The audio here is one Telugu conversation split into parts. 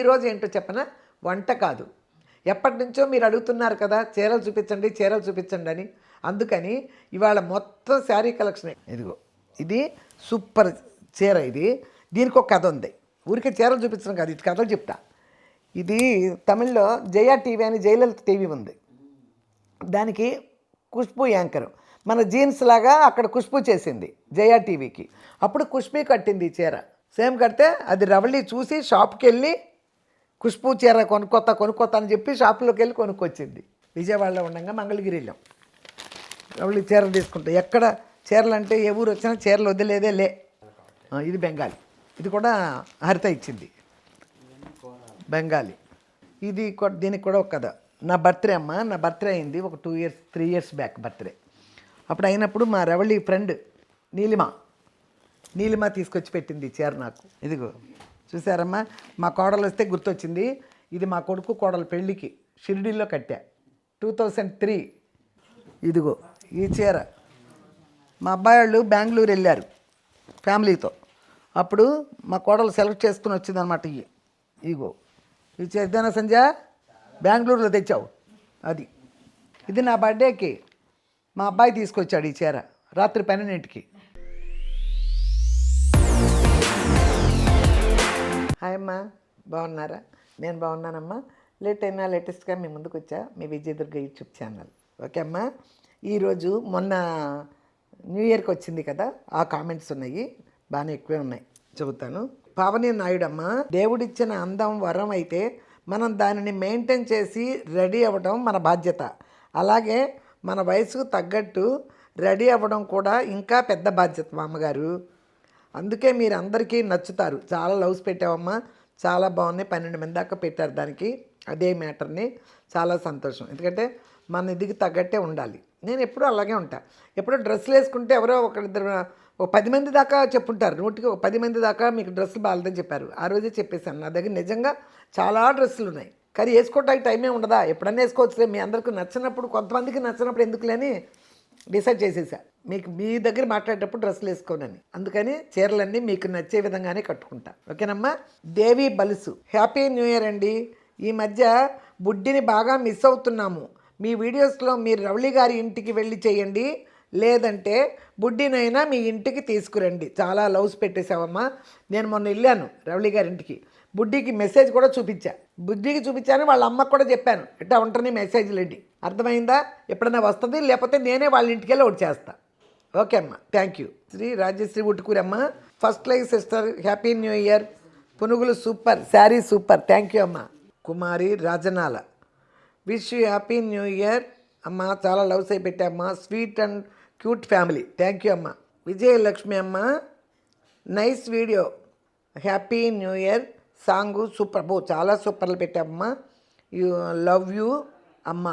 ఈరోజు ఏంటో చెప్పనా, వంట కాదు. ఎప్పటి నుంచో మీరు అడుగుతున్నారు కదా చీరలు చూపించండి చీరలు చూపించండి అని. అందుకని ఇవాళ మొత్తం శారీ కలెక్షన్. ఇదిగో ఇది సూపర్ చీర. ఇది దీనికి ఒక కథ ఉంది. ఊరికే చీరలు చూపించడం కాదు, ఇది కథలు చెప్తా. ఇది తమిళ్లో జయా టీవీ అని జయలలిత టీవీ ఉంది. దానికి ఖుష్బూ యాంకర్. మన జీన్స్ లాగా అక్కడ ఖుష్బూ చేసింది జయా టీవీకి. అప్పుడు ఖుష్బూ కట్టింది ఈ చీర. సేమ్ కడితే అది రవళి చూసి షాప్కి వెళ్ళి ఖుష్బూ చీర కొనుక్కొత్త అని చెప్పి షాప్లోకి వెళ్ళి కొనుక్కొచ్చింది. విజయవాడలో ఉండగా మంగళగిరి వెళ్ళాం. రవళి చీరలు తీసుకుంటాం. ఎక్కడ చీరలు అంటే ఏ ఊరు వచ్చినా చీరలు వదిలేదే లే. ఇది బెంగాలీ. ఇది కూడా హరిత ఇచ్చింది, బెంగాలీ. ఇది దీనికి కూడా ఒక కథ. నా బర్త్డే అమ్మ, నా బర్త్డే అయింది ఒక 3 years బ్యాక్ బర్త్డే. అప్పుడు అయినప్పుడు మా రవళి ఫ్రెండ్ నీలిమ తీసుకొచ్చి పెట్టింది చీర నాకు. ఇదిగో చూసారమ్మా, మా కోడలు వస్తే గుర్తొచ్చింది. ఇది మా కొడుకు కోడలు పెళ్ళికి షిరిడీలో కట్టా 2003. ఇదిగో ఈ చీర మా అబ్బాయి వాళ్ళు బెంగళూరు వెళ్ళారు ఫ్యామిలీతో. అప్పుడు మా కోడలు సెలెక్ట్ చేసుకుని వచ్చిందనమాట. ఇగో ఈ చీర ఇదేనా సంజయ్, బెంగళూరులో తెచ్చావు అది. ఇది నా బర్త్డేకి మా అబ్బాయి తీసుకొచ్చాడు ఈ చీర రాత్రి 12ంటికి. హాయ్ అమ్మా, బాగున్నారా? నేను బాగున్నానమ్మా. లేట్ అయినా లేటెస్ట్గా మీ ముందుకు వచ్చా, మీ విజయదుర్గ యూట్యూబ్ ఛానల్. ఓకే అమ్మా. ఈరోజు మొన్న న్యూ ఇయర్కి వచ్చింది కదా, ఆ కామెంట్స్ ఉన్నాయి, బాగానే ఎక్కువే ఉన్నాయి, చెబుతాను. పావని నాయుడు అమ్మ, దేవుడిచ్చిన అందం వరం అయితే మనం దానిని మెయింటైన్ చేసి రెడీ అవ్వడం మన బాధ్యత. అలాగే మన వయసుకు తగ్గట్టు రెడీ అవ్వడం కూడా ఇంకా పెద్ద బాధ్యత మా అమ్మగారు. అందుకే మీరు అందరికీ నచ్చుతారు. చాలా లవ్స్ పెట్టావమ్మా, చాలా బాగున్నాయి. 12 మంది దాకా పెట్టారు దానికి, అదే మ్యాటర్ని. చాలా సంతోషం. ఎందుకంటే మన ఇదికి తగ్గట్టే ఉండాలి. నేను ఎప్పుడూ అలాగే ఉంటా. ఎప్పుడో డ్రెస్సులు వేసుకుంటే ఎవరో ఒకరిద్దరు ఒక 10 మంది దాకా చెప్పుంటారు. 100కి ఒక 10 మంది దాకా మీకు డ్రెస్సులు బాగాలేదని చెప్పారు. ఆ రోజే చెప్పేశాను. నా దగ్గర నిజంగా చాలా డ్రెస్సులు ఉన్నాయి, కానీ వేసుకోవడానికి టైమే ఉండదా. ఎప్పుడన్నా వేసుకోవచ్చులే, మీ అందరికీ నచ్చినప్పుడు, కొంతమందికి నచ్చినప్పుడు ఎందుకులేని డిసైడ్ చేసేసా. మీకు మీ దగ్గర మాట్లాడేటప్పుడు డ్రెస్సులు వేసుకోనని. అందుకని చీరలన్నీ మీకు నచ్చే విధంగానే కట్టుకుంటా. ఓకేనమ్మా. దేవి బలుసు, హ్యాపీ న్యూ ఇయర్ అండి. ఈ మధ్య బుడ్డిని బాగా మిస్ అవుతున్నాము. మీ వీడియోస్లో మీరు రవళి గారి ఇంటికి వెళ్ళి చేయండి, లేదంటే బుడ్డినైనా మీ ఇంటికి తీసుకురండి. చాలా లవ్స్ పెట్టేశావమ్మా. నేను మొన్న వెళ్ళాను రవళి గారి ఇంటికి. బుడ్డికి మెసేజ్ కూడా చూపించా. బుడ్డికి చూపించాను, వాళ్ళ అమ్మకు కూడా చెప్పాను ఇట్లా ఉంటుంది మెసేజ్లు ఏంటి. అర్థమైందా? ఎప్పుడైనా వస్తుంది, లేకపోతే నేనే వాళ్ళ ఇంటికి వెళ్ళి ఒకటి చేస్తా. ఓకే అమ్మ, థ్యాంక్ యూ. శ్రీ రాజశ్రీ ఉట్టుకూరి అమ్మ, first like sister, happy new year. పునుగులు super, sari super, thank you అమ్మ. Kumari Rajanala, wish you happy new year అమ్మ. చాలా లవ్స్ అయి పెట్టామ్మా. Sweet and cute family, thank you అమ్మ. విజయలక్ష్మి అమ్మ, nice video, happy new year. Song super, చాలా సూపర్లు పెట్టామ్మా. యూ లవ్ యూ అమ్మ.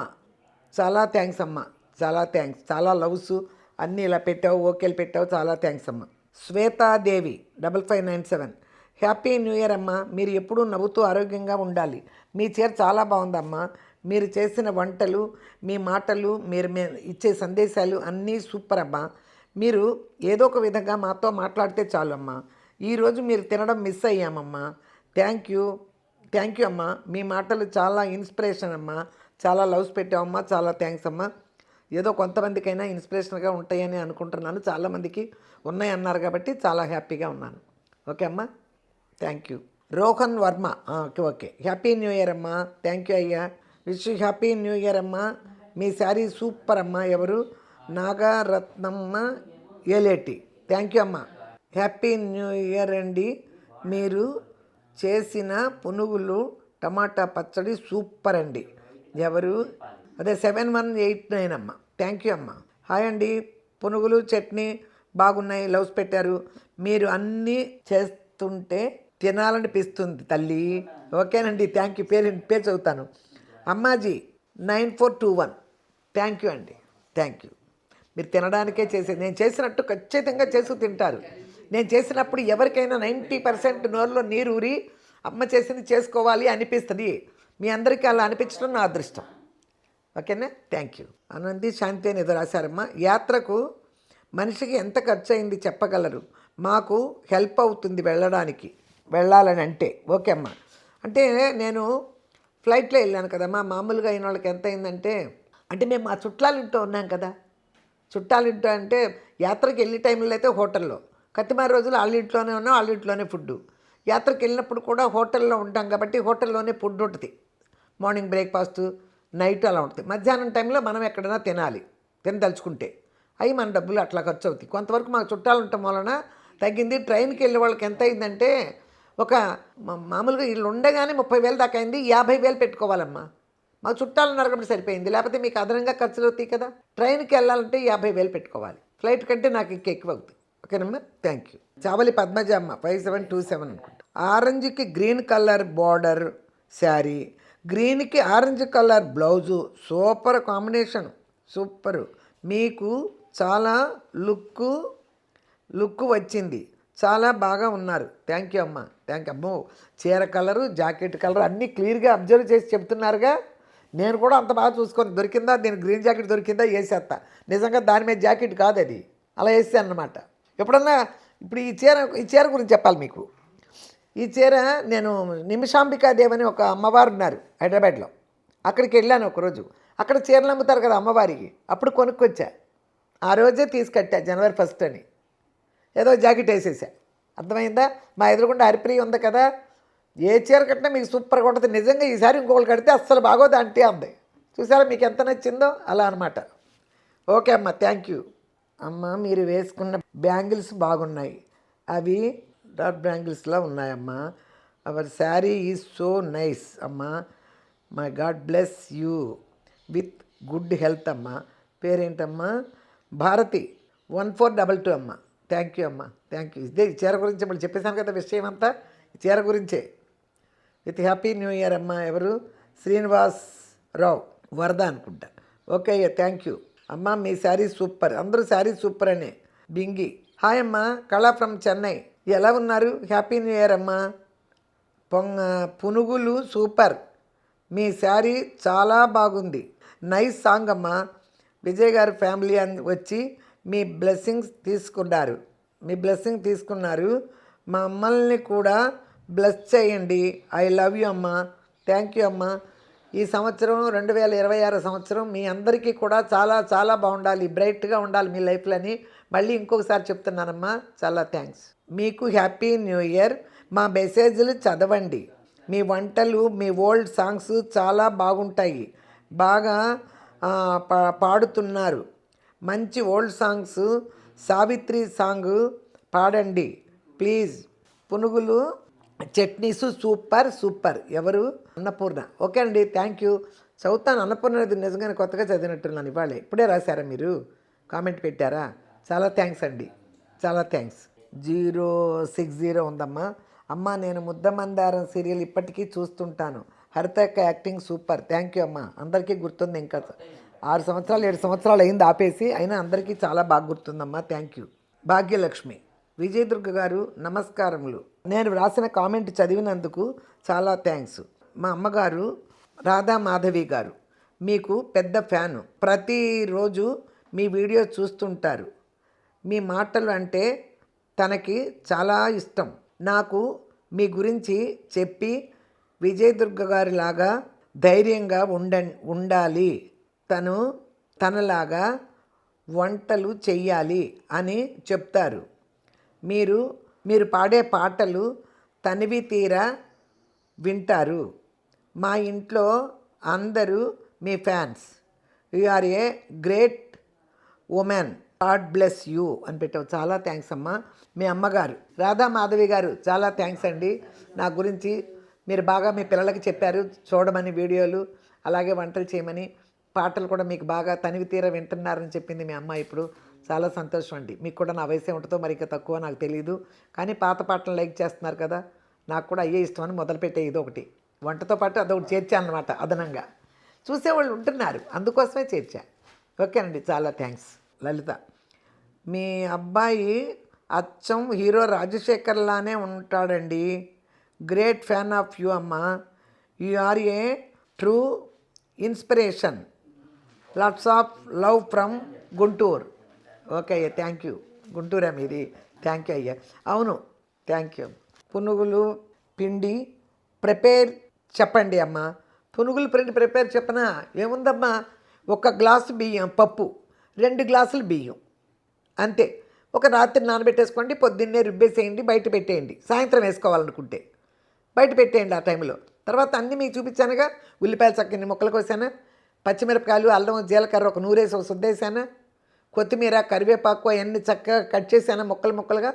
చాలా థ్యాంక్స్ అమ్మ, చాలా థ్యాంక్స్. చాలా లవ్స్ అన్నీ ఇలా పెట్టావు, ఓకేలు పెట్టావు, చాలా థ్యాంక్స్ అమ్మ. శ్వేతాదేవి 5597, హ్యాపీ న్యూ ఇయర్ అమ్మ. మీరు ఎప్పుడూ నవ్వుతూ ఆరోగ్యంగా ఉండాలి. మీ చీర చాలా బాగుందమ్మా. మీరు చేసిన వంటలు, మీ మాటలు, మీరు ఇచ్చే సందేశాలు అన్నీ సూపర్ అమ్మా. మీరు ఏదో ఒక విధంగా మాతో మాట్లాడితే చాలు అమ్మా. ఈరోజు మీరు తినడం మిస్ అయ్యామమ్మా. థ్యాంక్ యూ అమ్మా. మీ మాటలు చాలా ఇన్స్పిరేషన్ అమ్మా. చాలా లవ్స్ పెట్టావమ్మా, చాలా థ్యాంక్స్ అమ్మా. ఏదో కొంతమందికైనా ఇన్స్పిరేషన్గా ఉంటాయని అనుకుంటున్నాను. చాలామందికి ఉన్నాయి అన్నారు కాబట్టి చాలా హ్యాపీగా ఉన్నాను. ఓకే అమ్మా, thank you. Rohan Varma, okay, happy new year అమ్మా. థ్యాంక్ యూ అయ్యా. విష్ హ్యాపీ న్యూ ఇయర్ అమ్మా. మీ శారీ సూపర్ అమ్మా. ఎవరు? నాగరత్నమ్మ ఏలేటి, థ్యాంక్ యూ అమ్మా. హ్యాపీ న్యూ ఇయర్ అండి. మీరు చేసిన పునుగులు టమాటా పచ్చడి సూపర్ అండి. ఎవరు? అదే 7189 అమ్మ, థ్యాంక్ యూ అమ్మ. హాయ్ అండి. పునుగులు చట్నీ బాగున్నాయి, లవ్స్ పెట్టారు. మీరు అన్నీ చేస్తుంటే తినాలనిపిస్తుంది తల్లి. ఓకేనండి, థ్యాంక్ యూ. పేరు చదువుతాను. అమ్మాజీ 9421, థ్యాంక్ యూ అండి, థ్యాంక్ యూ. మీరు తినడానికే చేసేది. నేను చేసినట్టు ఖచ్చితంగా చేసి తింటారు. నేను చేసినప్పుడు ఎవరికైనా 90% నోరులో నీరు ఊరి అమ్మ చేసింది చేసుకోవాలి అనిపిస్తుంది. మీ అందరికీ అలా అనిపించడం నా అదృష్టం. ఓకేనా, థ్యాంక్ యూ. అనంది శాంతి అని ఏదో రాశారమ్మా. యాత్రకు మనిషికి ఎంత ఖర్చు అయింది చెప్పగలరు? మాకు హెల్ప్ అవుతుంది వెళ్ళాలని అంటే. ఓకే అమ్మ. అంటే నేను ఫ్లైట్లో వెళ్ళాను కదమ్మా. మామూలుగా అయిన వాళ్ళకి ఎంత అయిందంటే, అంటే మేము మా చుట్టాలింట్లో ఉన్నాం కదా. చుట్టాలింట్లో అంటే యాత్రకి వెళ్ళే టైంలో అయితే హోటల్లో, కత్తిమారి రోజులు వాళ్ళ ఇంట్లోనే ఉన్నాం, వాళ్ళ ఇంట్లోనే ఫుడ్డు. యాత్రకి వెళ్ళినప్పుడు కూడా హోటల్లో ఉంటాం కాబట్టి హోటల్లోనే ఫుడ్ ఉంటుంది. మార్నింగ్ బ్రేక్ఫాస్ట్, నైట్ అలా ఉంటుంది. మధ్యాహ్నం టైంలో మనం ఎక్కడైనా తినాలి, తినదలుచుకుంటే అవి మన డబ్బులు అట్లా ఖర్చు అవుతాయి. కొంతవరకు మాకు చుట్టాలు ఉండటం వలన తగ్గింది. ట్రైన్కి వెళ్ళే వాళ్ళకి ఎంత అయిందంటే, ఒక మామూలుగా వీళ్ళు ఉండగానే 30,000 దాకా అయింది. 50,000 పెట్టుకోవాలమ్మా. మాకు చుట్టాలు ఉన్నారు కాబట్టి సరిపోయింది. లేకపోతే మీకు అదనంగా ఖర్చులు అవుతాయి కదా. ట్రైన్కి వెళ్ళాలంటే 50,000 పెట్టుకోవాలి. ఫ్లైట్ కంటే నాకు ఇంకా ఎక్కువ అవుతుంది. ఓకేనమ్మా, థ్యాంక్ యూ. చావలి పద్మజ అమ్మ 5727 అనుకుంటా. ఆరెంజ్కి గ్రీన్ కలర్ బార్డర్ శారీ, గ్రీన్కి orange colour blouse, super combination, super. మీకు చాలా లుక్ వచ్చింది, చాలా బాగా ఉన్నారు. థ్యాంక్ యూ అమ్మ, థ్యాంక్ యూ. అమ్మో, చీర కలరు, జాకెట్ కలర్ అన్నీ క్లియర్గా అబ్జర్వ్ చేసి చెప్తున్నారుగా. నేను కూడా అంత బాగా చూసుకొని దొరికిందా, నేను గ్రీన్ జాకెట్ దొరికిందా వేసేస్తా. నిజంగా దాని మీద జాకెట్ కాదు అది, అలా వేసాను అనమాట. ఎప్పుడన్నా ఇప్పుడు ఈ చీర గురించి చెప్పాలి మీకు. ఈ చీర నేను నిమిషాంబికాదేవి అని ఒక అమ్మవారు ఉన్నారు హైదరాబాద్లో, అక్కడికి వెళ్ళాను ఒకరోజు. అక్కడ చీరలు అమ్ముతారు కదా అమ్మవారికి, అప్పుడు కొనుక్కొచ్చా. ఆ రోజే తీసుకట్టా జనవరి 1 అని. ఏదో జాకెట్ వేసేసా, అర్థమైందా. మా ఎదురుగుండా హరిప్రియ ఉంది కదా, ఏ చీర కట్టినా మీకు సూపర్గా ఉంటుంది. నిజంగా ఈసారి ఇంకొకరు కడితే అస్సలు బాగోదు అంటే అంది. చూసారా మీకు ఎంత నచ్చిందో, అలా అనమాట. ఓకే అమ్మ, థ్యాంక్ యూ. అమ్మ, మీరు వేసుకున్న బ్యాంగిల్స్ బాగున్నాయి, అవి డాట్ బ్యాంగిల్స్లా ఉన్నాయమ్మా. Our sari is so nice అమ్మా. My God bless you with good health అమ్మా. పేరేంటమ్మా? భారతి 1422 అమ్మ. థ్యాంక్ యూ అమ్మ, థ్యాంక్ యూ. ఇదే ఈ చీర గురించి మళ్ళీ చెప్పేశాను కదా విషయం అంతా, ఈ చీర గురించే. విత్ హ్యాపీ న్యూ ఇయర్ అమ్మ. ఎవరు? శ్రీనివాస్ రావు వరద అనుకుంటా. ఓకే అయ్యా, థ్యాంక్ యూ అమ్మ. మీ శారీ సూపర్, అందరూ శారీ సూపర్ అనే. బింగి హాయ్ అమ్మ, కళా ఫ్రమ్ చెన్నై. ఎలా ఉన్నారు? హ్యాపీ న్యూ ఇయర్ అమ్మ. పునుగులు సూపర్, మీ శారీ చాలా బాగుంది, నైస్ సాంగ్ అమ్మ. విజయ్ గారి ఫ్యామిలీ వచ్చి మీ బ్లెస్సింగ్ తీసుకున్నారు. మమ్మల్ని కూడా బ్లెస్ చేయండి. ఐ లవ్ యూ అమ్మ. థ్యాంక్ యూ అమ్మ. ఈ సంవత్సరం 2026 సంవత్సరం మీ అందరికీ కూడా చాలా చాలా బాగుండాలి, బ్రైట్గా ఉండాలి మీ లైఫ్లని మళ్ళీ ఇంకొకసారి చెప్తున్నానమ్మా. చాలా థ్యాంక్స్. మీకు హ్యాపీ న్యూ ఇయర్. మా మెసేజ్లు చదవండి. మీ వంటలు, మీ ఓల్డ్ సాంగ్స్ చాలా బాగుంటాయి, బాగా పాడుతున్నారు. మంచి ఓల్డ్ సాంగ్స్, సావిత్రి సాంగ్ పాడండి ప్లీజ్. పునుగులు చట్నీసు సూపర్. ఎవరు? అన్నపూర్ణ. ఓకే అండి, థ్యాంక్ యూ. చదువుతాను. అన్నపూర్ణ అనేది నిజంగానే కొత్తగా చదివినట్టున్నాను ఇవాళే. ఇప్పుడే రాశారా మీరు? కామెంట్ పెట్టారా? చాలా థ్యాంక్స్ అండి, చాలా థ్యాంక్స్. 060 ఉందమ్మా. అమ్మ, నేను ముద్దమందారం సీరియల్ ఇప్పటికీ చూస్తుంటాను. హరితక్క యాక్టింగ్ సూపర్. థ్యాంక్ యూ అమ్మ. అందరికీ గుర్తుంది. ఇంకా 6 సంవత్సరాలు 7 సంవత్సరాలు అయింది ఆపేసి, అయినా అందరికీ చాలా బాగా గుర్తుందమ్మా. Thank you. భాగ్యలక్ష్మి విజయదుర్గ గారు నమస్కారములు. నేను వ్రాసిన కామెంట్ చదివినందుకు చాలా థ్యాంక్స్. మా అమ్మగారు రాధా మాధవి గారు మీకు పెద్ద ఫ్యాను. ప్రతిరోజు మీ వీడియో చూస్తుంటారు. మీ మాటలు అంటే తనకి చాలా ఇష్టం. నాకు మీ గురించి చెప్పి విజయదుర్గ గారిలాగా ధైర్యంగా ఉండాలి, తనలాగా వంటలు చెయ్యాలి అని చెప్తారు. మీరు పాడే పాటలు తనివి తీరా వింటారు. మా ఇంట్లో అందరూ మీ fans. You are a great women, God bless you అని పెట్టావు. చాలా థ్యాంక్స్ అమ్మా. మీ అమ్మగారు రాధా మాధవి గారు చాలా థ్యాంక్స్ అండి. నా గురించి మీరు బాగా మీ పిల్లలకి చెప్పారు చూడమని వీడియోలు, అలాగే వంటలు చేయమని. పాటలు కూడా మీకు బాగా తనివి తీర వింటున్నారని చెప్పింది మీ అమ్మ. ఇప్పుడు చాలా సంతోషం అండి. మీకు కూడా నా వయసు ఉంటుందో మరి ఇంకా తక్కువ నాకు తెలియదు, కానీ పాత పాటలు లైక్ చేస్తున్నారు కదా, నాకు కూడా అయ్యే ఇష్టం అని మొదలుపెట్టే ఇదొకటి. వంటతో పాటు అదొకటి చేర్చాను అనమాట అదనంగా. చూసేవాళ్ళు ఉంటున్నారు, అందుకోసమే చేర్చా. ఓకేనండి, చాలా థ్యాంక్స్. లలిత, మీ అబ్బాయి అచ్చం హీరో రాజశేఖర్లానే ఉంటాడండి. గ్రేట్ ఫ్యాన్ ఆఫ్ యూ అమ్మ. You are a true inspiration. Lots of love from Guntur. Okay అయ్యా, థ్యాంక్ యూ. గుంటూరా మీది? థ్యాంక్ యూ అయ్యా. అవును, థ్యాంక్ యూ. పునుగులు పిండి ప్రిపేర్ చెప్పండి అమ్మ. పునుగులు ప్రిపేర్ చెప్పనా? ఏముందమ్మా, 1 గ్లాసు బియ్యం పప్పు, 2 గ్లాసులు బియ్యం, అంతే. ఒక రాత్రి నానబెట్టేసుకోండి, పొద్దున్నే రుబ్బేసేయండి, బయట పెట్టేయండి. సాయంత్రం వేసుకోవాలనుకుంటే బయట పెట్టేయండి ఆ టైంలో. తర్వాత అన్నీ మీకు చూపించానుగా. ఉల్లిపాయలు చక్కని ముక్కలు కోసాను, పచ్చిమిరపకాయలు, అల్లం, జీలకర్ర ఒక నూరేసి ఒక సుద్దేశాను, కొత్తిమీర, కరివేపాకు అవన్నీ చక్కగా కట్ చేశాను ముక్కలుగా,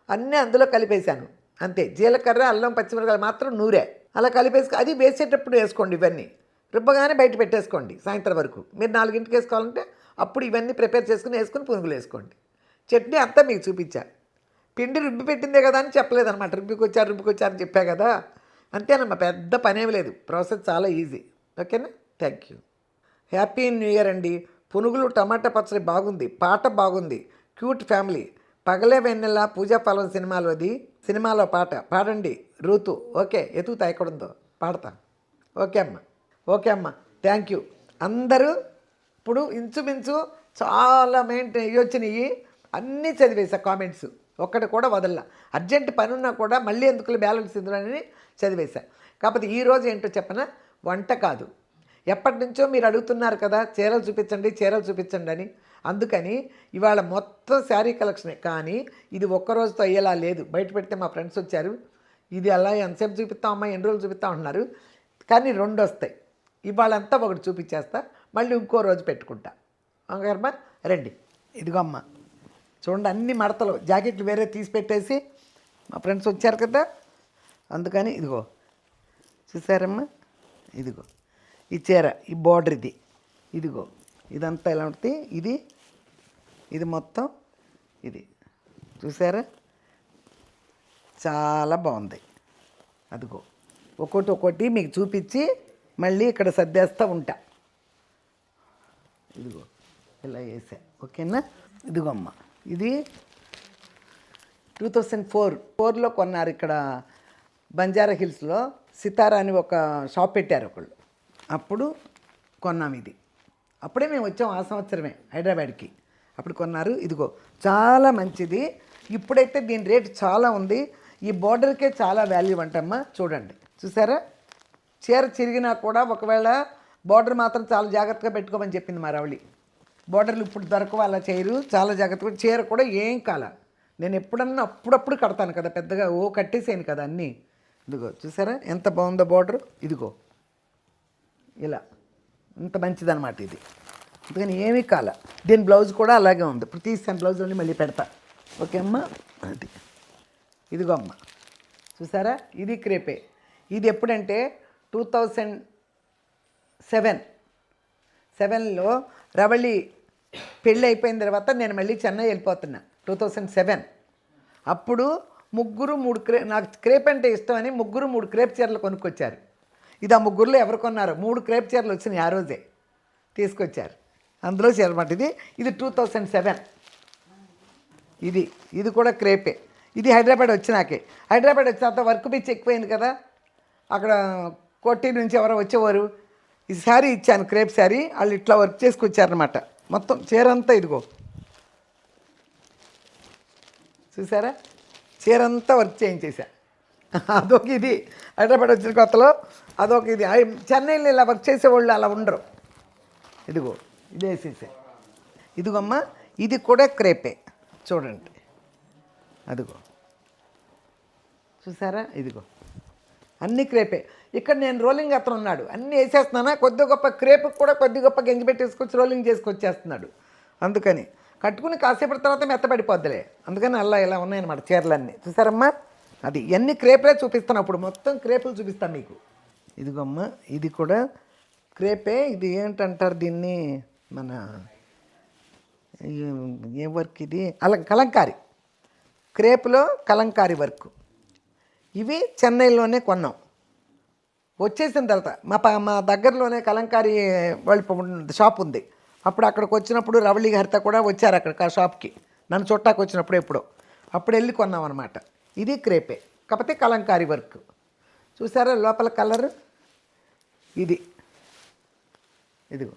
అన్నీ అందులో కలిపేశాను అంతే. జీలకర్ర, అల్లం, పచ్చిమిరపకాయలు మాత్రం నూరే. అలా కలిపేసి అది వేసేటప్పుడు వేసుకోండి. ఇవన్నీ రుబ్బగానే బయట పెట్టేసుకోండి సాయంత్రం వరకు. మీరు 4ంటికి వేసుకోవాలంటే అప్పుడు ఇవన్నీ ప్రిపేర్ వేసుకుని పునుగులు వేసుకోండి. చట్నీ అంతా మీకు చూపించా. పిండి రుబ్బి పెట్టిందే కదా అని చెప్పలేదన్నమాట. రుబ్బికొచ్చారు అని చెప్పా కదా, అంతేనమ్మా. పెద్ద పనేమి లేదు, ప్రాసెస్ చాలా ఈజీ. ఓకేనా? Thank you. Happy new year అండి. పునుగులు టమాటా పచ్చడి బాగుంది, పాట బాగుంది, క్యూట్ ఫ్యామిలీ. పగలే వెన్నెల పూజా ఫలం సినిమాలో పాట పాడండి రూతు. ఓకే, ఎతుకుతా ఎక్కడుందో పాడతా. ఓకే అమ్మ థ్యాంక్ యూ. అందరూ ఇప్పుడు ఇంచుమించు చాలా వచ్చినాయి, అన్నీ చదివేసా. కామెంట్స్ ఒక్కటి కూడా వదల్లా. అర్జెంట్ పని ఉన్నా కూడా మళ్ళీ ఎందుకు బ్యాలెన్స్ ఇందులోని చదివేశా. కాకపోతే ఈరోజు ఏంటో చెప్పనా, వంట కాదు. ఎప్పటి నుంచో మీరు అడుగుతున్నారు కదా, చీరలు చూపించండి అని. అందుకని ఇవాళ మొత్తం శారీ కలెక్షనే. కానీ ఇది ఒక్కరోజుతో అయ్యేలా లేదు. బయట పెడితే మా ఫ్రెండ్స్ వచ్చారు, ఇది అలా ఎంతసేపు చూపిస్తామమ్మా, ఎన్ని రోజులు చూపిస్తాం అంటున్నారు. కానీ 2 వస్తాయి. ఇవాళంతా ఒకటి చూపించేస్తా, మళ్ళీ ఇంకో రోజు పెట్టుకుంటా. అమ్మా రండి. ఇదిగో అమ్మ చూడండి, అన్ని మడతలు, జాకెట్లు వేరే తీసి పెట్టేసి మా ఫ్రెండ్స్ వచ్చారు కదా, అందుకని ఇదిగో చూసారమ్మా. ఇదిగో ఈ చీర, ఈ బార్డర్ ఇదిగో ఇదంతా ఎలా ఉంటుంది, ఇది మొత్తం ఇది చూసారా, చాలా బాగుంది. అదిగో ఒక్కొక్కటి మీకు చూపించి మళ్ళీ ఇక్కడ సర్దేస్తూ ఉంటా. ఇదిగో ఇలా వేసా. ఓకేనా? ఇదిగో అమ్మ, ఇది 2004లో కొన్నారు ఇక్కడ బంజారా హిల్స్లో. సితారా అని ఒక షాప్ పెట్టారు ఒకళ్ళు, అప్పుడు కొన్నాం ఇది. అప్పుడే మేము వచ్చాం ఆ సంవత్సరమే హైదరాబాద్కి, అప్పుడు కొన్నారు. ఇదిగో చాలా మంచిది. ఇప్పుడైతే దీని రేటు చాలా ఉంది. ఈ బోర్డర్కే చాలా వాల్యూ అంటమ్మా. చూడండి, చూసారా, చీర చిరిగినా కూడా ఒకవేళ బోర్డర్ మాత్రం చాలా జాగ్రత్తగా పెట్టుకోమని చెప్పింది మా రవళి. బోర్డర్లు ఇప్పుడు దొరకవు, అలా చేయరు, చాలా జాగ్రత్తగా. చీర కూడా ఏం కాల. నేను ఎప్పుడన్నా అప్పుడప్పుడు కడతాను కదా, పెద్దగా కట్టేసాను కదా అన్నీ. ఇదిగో చూసారా ఎంత బాగుందో బోర్డర్. ఇదిగో ఇలా ఇంత మంచిదన్నమాట ఇది. అందుకని ఏమీ కాల. దీని బ్లౌజ్ కూడా అలాగే ఉంది. ఇప్పుడు తీసాను బ్లౌజ్లోని మళ్ళీ పెడతా. ఓకే అమ్మ, అది ఇదిగో అమ్మ చూసారా, ఇది క్రేపే. ఇది ఎప్పుడంటే 2007లో రవళి పెళ్ళి అయిపోయిన తర్వాత నేను మళ్ళీ చెన్నై వెళ్ళిపోతున్నా. 2007 అప్పుడు నాకు క్రేప్ అంటే ఇష్టం అని 3 క్రేప్ చీరలు కొనుక్కొచ్చారు. ఇది ఆ 3లో ఎవరు కొన్నారు? 3 క్రేప్ చీరలు వచ్చినాయి ఆ రోజే తీసుకొచ్చారు. అందులో చీర మాట ఇది 2007. ఇది కూడా క్రేపే. ఇది హైదరాబాద్ వచ్చినాకే. హైదరాబాద్ వచ్చిన వర్క్ పిచ్చి ఎక్కువైంది కదా, అక్కడ కొట్టి నుంచి ఎవరో వచ్చేవారు. ఈ శారీ ఇచ్చాను, క్రేప్ శారీ. వాళ్ళు ఇట్లా వర్క్ చేసుకొచ్చారనమాట. మొత్తం చీర అంతా ఇదిగో చూసారా, చీర అంతా వర్క్ చేయించేసా. అదొక ఇది హైదరాబాద్ వచ్చిన కొత్తలో అదొక ఇది. చెన్నైలో ఇలా వర్క్ చేసేవాళ్ళు అలా ఉండరు. ఇదిగో ఇది వేసేసా. ఇదిగోమ్మ, ఇది కూడా క్రేపే. చూడండి, అదిగో చూసారా, ఇదిగో అన్నీ క్రేపే. ఇక్కడ నేను రోలింగ్ అతను ఉన్నాడు, అన్నీ వేసేస్తున్నానా. కొద్ది గొప్ప క్రేపు కూడా కొద్ది గొప్ప గంజి పెట్టేసుకొచ్చి రోలింగ్ చేసుకొచ్చేస్తున్నాడు. అందుకని కట్టుకుని కాసేపటి తర్వాత మెత్తపడిపోద్దులే. అందుకని అలా ఇలా ఉన్నాయన్నమాట చీరలన్నీ. చూసారమ్మా, అది ఇవన్నీ క్రేపులే చూపిస్తాను. అప్పుడు మొత్తం క్రేపులు చూపిస్తాను మీకు. ఇదిగోమ్మ, ఇది కూడా క్రేపే. ఇది ఏంటంటారు దీన్ని, మన ఏ వర్క్ ఇది, కలంకారీ. క్రేపులో కలంకారీ వర్క్. ఇవి చెన్నైలోనే కొన్నాం. వచ్చేసిన తర్వాత మా దగ్గరలోనే కలంకారీ వాళ్ళ షాప్ ఉంది. అప్పుడు అక్కడికి వచ్చినప్పుడు రవళి గారితో కూడా వచ్చారు అక్కడికి, ఆ షాప్కి నన్ను చుట్టాకు వచ్చినప్పుడు అప్పుడు వెళ్ళి కొన్నాం అనమాట. ఇది క్రేపే, కాకపోతే కలంకారీ వర్క్. చూసారా లోపల కలర్, ఇదిగో.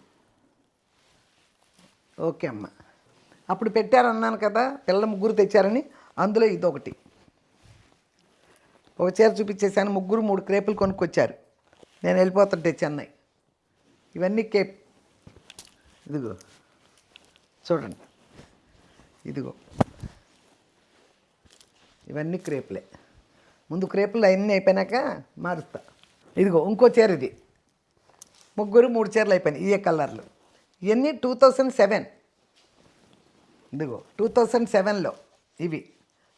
ఓకే అమ్మ, అప్పుడు పెట్టారన్నాను కదా, పిల్లలు 3 తెచ్చారని, అందులో ఇదొకటి. ఒక చీర చూపించేసాను, ముగ్గురు 3 క్రేపులు కొనుక్కొచ్చారు. నేను వెళ్ళిపోతుంటే చెన్నై. ఇవన్నీ కేప్. ఇదిగో చూడండి, ఇదిగో ఇవన్నీ క్రేపులే. ముందు క్రేపులు అన్నీ అయిపోయినాక మారుస్తా. ఇదిగో ఇంకో చీర, ఇది ముగ్గురు 3 చీరలు అయిపోయినాయి. ఇవే కలర్లు. ఇవన్నీ 2007. ఇదిగో 2007లో ఇవి.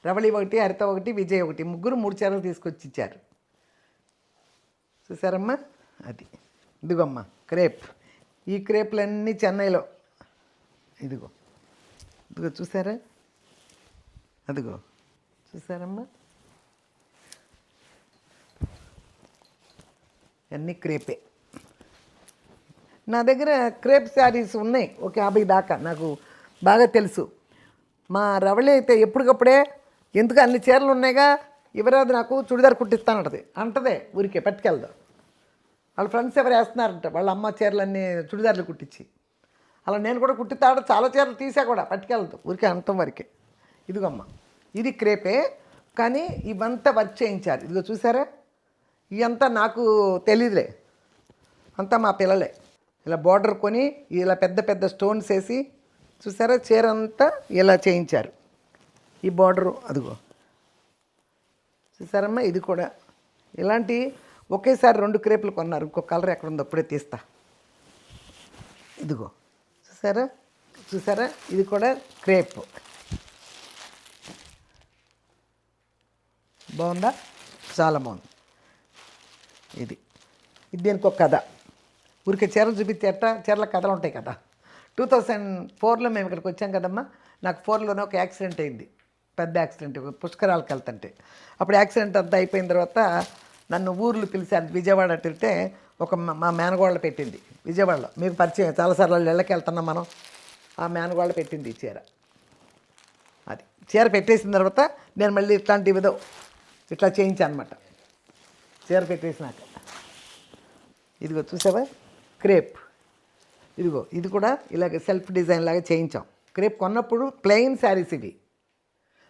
రవళి ఒకటి, హరిత ఒకటి, విజయ్ ఒకటి, ముగ్గురు 3 చీరలు తీసుకొచ్చి ఇచ్చారు. చూసారమ్మా, అది. ఇదిగోమ్మా క్రేప్. ఈ క్రేపులన్నీ చెన్నైలో. ఇదిగో ఇదిగో చూసారా, అదిగో చూసారమ్మా, అన్నీ క్రేపే. నా దగ్గర క్రేప్ శారీస్ ఉన్నాయి ఒక 50 దాకా, నాకు బాగా తెలుసు. మా రవళి అయితే ఎప్పటికప్పుడే, ఎందుకు అన్ని చీరలు ఉన్నాయిగా, ఎవరాదు నాకు చుడిదార్ కుట్టిస్తానంటది అంటదే, ఊరికే పట్టుకెళ్దాం. వాళ్ళ ఫ్రెండ్స్ ఎవరు వేస్తున్నారంట, వాళ్ళ అమ్మ చీరలన్నీ చుడిదార్లు కుట్టించి. అలా నేను కూడా కుట్టిస్తాడు, చాలా చీరలు తీసా కూడా, పట్టుకెళ్తాం ఊరికే అంతం వరకే. ఇదిగోమ్మ, ఇది క్రేపే, కానీ ఇవంతా వర్క్ చేయించారు. ఇదిగో చూసారా, ఇవంతా నాకు తెలీదులే, అంతా మా పిల్లలే. ఇలా బార్డర్ కొని ఇలా పెద్ద పెద్ద స్టోన్స్ వేసి, చూసారా చీర అంతా ఇలా చేయించారు. ఈ బార్డరు అదిగో చూసారమ్మా, ఇది కూడా ఇలాంటి ఒకేసారి 2 క్రేపులు కొన్నారు. ఇంకో కలర్ ఎక్కడ ఉందో అప్పుడే తీస్తా. ఇదిగో చూసారా, చూసారా, ఇది కూడా క్రేప్. బాగుందా, చాలా బాగుంది. ఇది దీనికి ఒక కథ. ఊరికే చీరలు చూపించేట, చీరల కథలు ఉంటాయి కదా. 2004లో మేము ఇక్కడికి వచ్చాం కదమ్మా. నాకు 4లోనే ఒక యాక్సిడెంట్ అయింది, పెద్ద యాక్సిడెంట్, పుష్కరాలకు వెళ్తుంటే. అప్పుడు యాక్సిడెంట్ అంతా అయిపోయిన తర్వాత నన్ను ఊర్లు పిలిచారు. విజయవాడ వెళ్తే ఒక మా మేనగోళ్ళ పెట్టింది విజయవాడలో, మీకు పరిచయం, చాలాసార్లు ఇళ్ళకి వెళ్తున్నాం మనం. ఆ మేనగోళ్ళ పెట్టింది ఈ చీర. అది చీర పెట్టేసిన తర్వాత నేను మళ్ళీ ఇట్లాంటి విధో ఇట్లా చేయించాను అనమాట. చీర పెట్టేసినాక ఇదిగో చూసావా క్రేప్. ఇదిగో ఇది కూడా ఇలాగ సెల్ఫ్ డిజైన్ లాగా చేయించాం. క్రేప్ కొన్నప్పుడు ప్లెయిన్ శారీస్ ఇవి,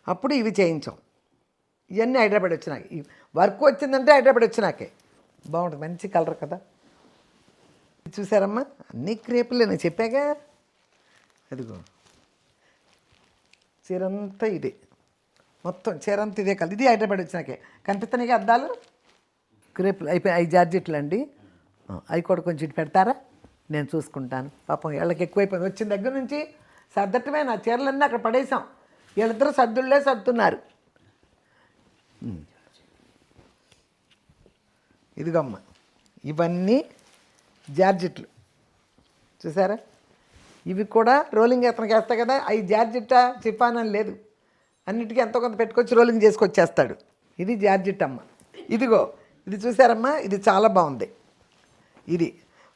అప్పుడు ఇవి చేయించాం. ఇవన్నీ హైదరాబాద్ వచ్చినాక, ఈ వర్క్ వచ్చిందంటే హైదరాబాద్ వచ్చినాకే. బాగుంటుంది, మంచి కలర్ కదా. చూసారమ్మా, అన్ని క్రేపులే, నేను చెప్పాగా. అదిగో చీరంతా ఇదే, మొత్తం చీరంతా ఇదే కలర్. ఇది హైదరాబాద్ వచ్చినాకే. కనిపిస్తున్నాయి అద్దాలు, క్రేపులు అయిపోయి. 5 జార్జెట్లు అండి, అవి కూడా కొంచెం ఇటు పెడతారా, నేను చూసుకుంటాను. పాపం వీళ్ళకి ఎక్కువైపోయింది. వచ్చిన దగ్గర నుంచి సర్దటమే, నా చీరలన్నీ అక్కడ పడేసాం. వీళ్ళిద్దరూ సర్దుళ్ళే సర్దున్నారు. ఇదిగమ్మ, ఇవన్నీ జార్జెట్లు చూసారా. ఇవి కూడా రోలింగ్ అతనికి వేస్తాయి కదా, అవి జార్జెట్టా చిఫాన్ అని లేదు, అన్నిటికీ ఎంతో కొంత పెట్టుకొచ్చి రోలింగ్ చేసుకొచ్చేస్తాడు. ఇది జార్జెట్ అమ్మ. ఇదిగో ఇది చూసారమ్మా, ఇది చాలా బాగుంది. ఇది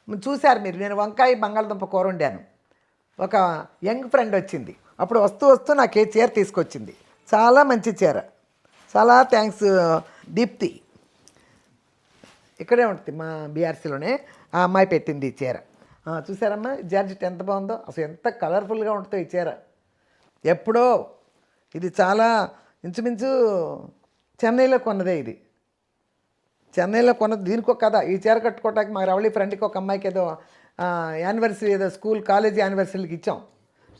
చూశారు మీరు, నేను వంకాయ బంగాళదుంప కూర వండాను. ఒక యంగ్ ఫ్రెండ్ వచ్చింది, అప్పుడు వస్తూ నాకు ఏ చీర తీసుకొచ్చింది. చాలా మంచి చీర, చాలా థ్యాంక్స్ దీప్తి. ఇక్కడే ఉంటుంది మా బీఆర్సీలోనే. ఆ అమ్మాయి పెట్టింది ఈ చీర. చూసారమ్మా జార్జెట్ ఎంత బాగుందో, అసలు ఎంత కలర్ఫుల్గా ఉంటుందో ఈ చీర. ఎప్పుడో ఇది చాలా ఇంచుమించు చెన్నైలో కొన్నదే. ఇది చెన్నైలో కొన్నది. దీనికి ఒక కథ. ఈ చీర కట్టుకోవటానికి మా రవళి ఫ్రెండ్కి ఒక అమ్మాయికి ఏదో యానివర్సరీ, ఏదో స్కూల్ కాలేజీ యానివర్సరీకి ఇచ్చాం.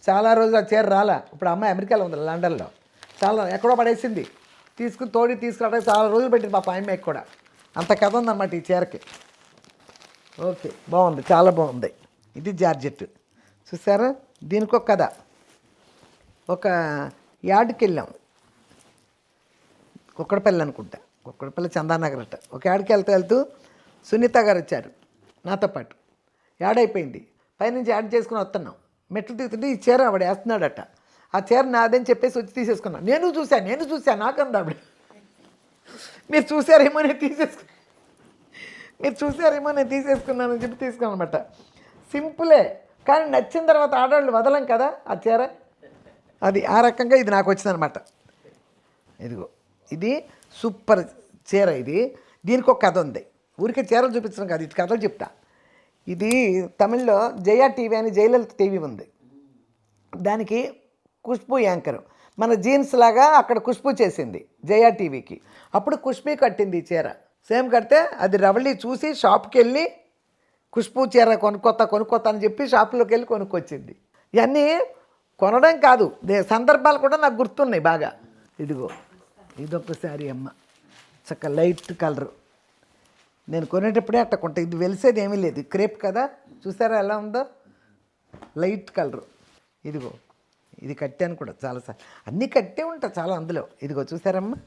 చాలా రోజులు ఆ చీర రాలా. ఇప్పుడు అమ్మాయి అమెరికాలో ఉంది, లండన్లో. చాలా ఎక్కడో పడేసింది, తీసుకురావడానికి చాలా రోజులు పెట్టింది పాప అమ్మాయికి కూడా. అంత కథ ఉందన్నమాట ఈ చీరకి. ఓకే, బాగుంది, చాలా బాగుంది. ఇది జార్జెట్ చూసారా. దీనికి ఒక కథ. ఒక యార్డ్కి వెళ్ళాం, కుక్కడపల్లి అనుకుంటా, కుక్కడపల్లి చందానగర్ అట్ట. ఒక యాడ్కి వెళ్తూ సునీత గారు వచ్చారు నాతో పాటు. యాడ్ అయిపోయింది, పైనుంచి యాడ్ చేసుకుని వస్తున్నాం. మెట్లు దిగుతుంటే ఈ చీర ఆవిడ వేస్తున్నాడట. ఆ చీర నాదని చెప్పేసి వచ్చి తీసేసుకున్నాను. నేను చూశాను నాకంది ఆవిడ. మీరు చూసారేమో నేను తీసేసుకున్నానని చెప్పి తీసుకున్నాను అనమాట. సింపులే, కానీ నచ్చిన తర్వాత ఆడవాళ్ళు వదలం కదా ఆ చీర. అది ఆ రకంగా ఇది నాకు వచ్చిందనమాట. ఇదిగో ఇది సూపర్ చీర. ఇది దీనికి ఒక కథ ఉంది. ఊరికే చీరలు చూపించడం కాదు, ఇది కథలు చెప్తా. ఇది తమిళ్లో జయా టీవీ అని జయలలిత టీవీ ఉంది, దానికి ఖుష్బు యాంకరు. మన జీన్స్ లాగా అక్కడ ఖుష్బు చేసింది జయా టీవీకి. అప్పుడు ఖుష్బీ కట్టింది ఈ చీర. సేమ్ కడితే అది రవళి చూసి షాప్కి వెళ్ళి ఖుష్బు చీర కొనుక్కొత్త అని చెప్పి షాప్లోకి వెళ్ళి కొనుక్కొచ్చింది. ఇవన్నీ కొనడం కాదు, సందర్భాలు కూడా నాకు గుర్తున్నాయి బాగా. ఇదిగో ఇదొక శారీ అమ్మ, చక్క లైట్ కలరు. నేను కొనేటప్పుడే అట్ట కొంటా. ఇది వెలిసేది ఏమీ లేదు, క్రేప్ కదా, చూసారా ఎలా ఉందో, లైట్ కలరు. ఇదిగో ఇది కట్టాను కూడా చాలాసార్లు, అన్నీ కట్టే ఉంటా చాలా అందులో. ఇదిగో చూసారమ్మా,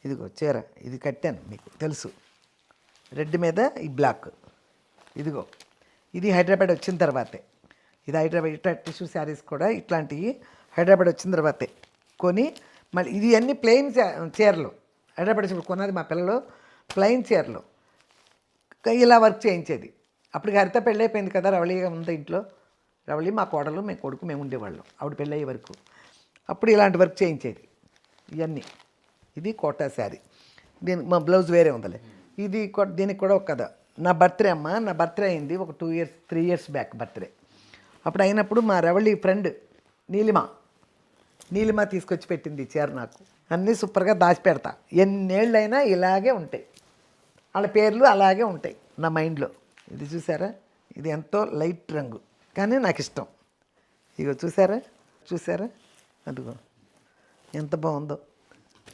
ఇదిగో చీర ఇది కట్టాను, మీకు తెలుసు, రెడ్ మీద ఈ బ్లాక్. ఇదిగో ఇది హైదరాబాద్ వచ్చిన తర్వాతే. ఇది హైదరాబాద్ ఇట్లా టిష్యూ శారీస్ కూడా ఇట్లాంటివి హైదరాబాద్ వచ్చిన తర్వాతే కొని మళ్ళీ ఇది అన్నీ ప్లెయిన్ చీరలు. హైదరాబాద్ వచ్చినప్పుడు కొన్నది మా పిల్లలు ప్లెయిన్ చీరలు, ఇలా వర్క్ చేయించేది. అప్పుడు హరిత పెళ్ళి అయిపోయింది కదా, రవళిగా ఉంది ఇంట్లో. రవళి మా కోడలు, మేము కొడుకు, మేము ఉండేవాళ్ళం ఆవిడ పెళ్ళి అయ్యే వరకు. అప్పుడు ఇలాంటి వర్క్ చేయించేది ఇవన్నీ. ఇది కోటా శారీ, దీనికి మా బ్లౌజ్ వేరే ఉందలే. ఇది దీనికి కూడా ఒక కథ. నా బర్త్డే అమ్మ, నా బర్త్డే అయింది ఒక 3 years బ్యాక్ బర్త్డే. అప్పుడు అయినప్పుడు మా రవళి ఫ్రెండ్ నీలిమ తీసుకొచ్చి పెట్టింది చీర నాకు. అన్నీ సూపర్గా దాచిపెడతా, ఎన్నేళ్ళైనా ఇలాగే ఉంటాయి, వాళ్ళ పేర్లు అలాగే ఉంటాయి నా మైండ్లో. ఇది చూసారా, ఇది ఎంతో లైట్ రంగు కానీ నాకు ఇష్టం. ఇదిగో చూసారా అదిగో ఎంత బాగుందో.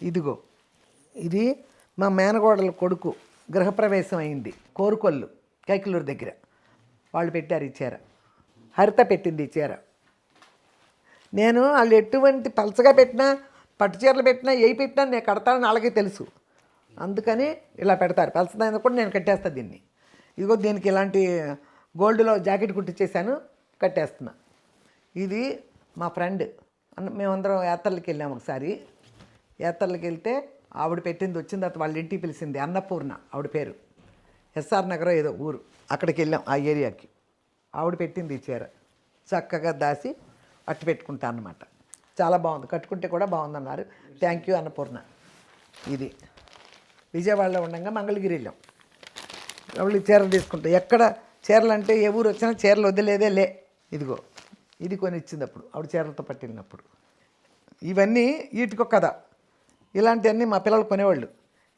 ఇదిగో ఇది మా మేనగోడల కొడుకు గృహప్రవేశం అయింది కోరుకొల్లు కైకలూరు దగ్గర, వాళ్ళు పెట్టారు ఈ చీర. హరిత పెట్టింది ఈ చీర. నేను వాళ్ళు ఎటువంటి పలచగా పెట్టినా, పట్టు చీరలు పెట్టినా, ఏ పెట్టినా నేను కడతానని వాళ్ళకి తెలుసు. అందుకని ఇలా పెడతారు. పలచదైనా కూడా నేను కట్టేస్తాను దీన్ని. ఇదిగో దీనికి ఇలాంటి గోల్డ్లో జాకెట్ కుట్టించేసాను, కట్టేస్తున్నా. ఇది మా ఫ్రెండ్, మేమందరం యాత్రలకు వెళ్ళాము ఒకసారి. యాత్రలకు వెళ్తే ఆవిడ పెట్టింది, వచ్చిన తర్వాత వాళ్ళ ఇంటికి పిలిచింది, అన్నపూర్ణ ఆవిడ పేరు, ఎస్ఆర్ నగరం ఏదో ఊరు, అక్కడికి వెళ్ళాం ఆ ఏరియాకి. ఆవిడ పెట్టింది ఈ చీర, చక్కగా దాసి అట్టు పెట్టుకుంటా అన్నమాట. చాలా బాగుంది, కట్టుకుంటే కూడా బాగుందన్నారు. Thank you Annapurna. ఇది విజయవాడలో ఉండగా మంగళగిరి వెళ్ళాం. వాళ్ళు చీరలు తీసుకుంటాం, ఎక్కడ చీరలు అంటే ఏ ఊరు వచ్చినా చీరలు వదిలేదే లే. ఇదిగో ఇది కొని ఇచ్చింది అప్పుడు ఆవిడ చీరలతో పట్టినప్పుడు. ఇవన్నీ వీటికొక కథ. ఇలాంటివన్నీ మా పిల్లలు కొనేవాళ్ళు.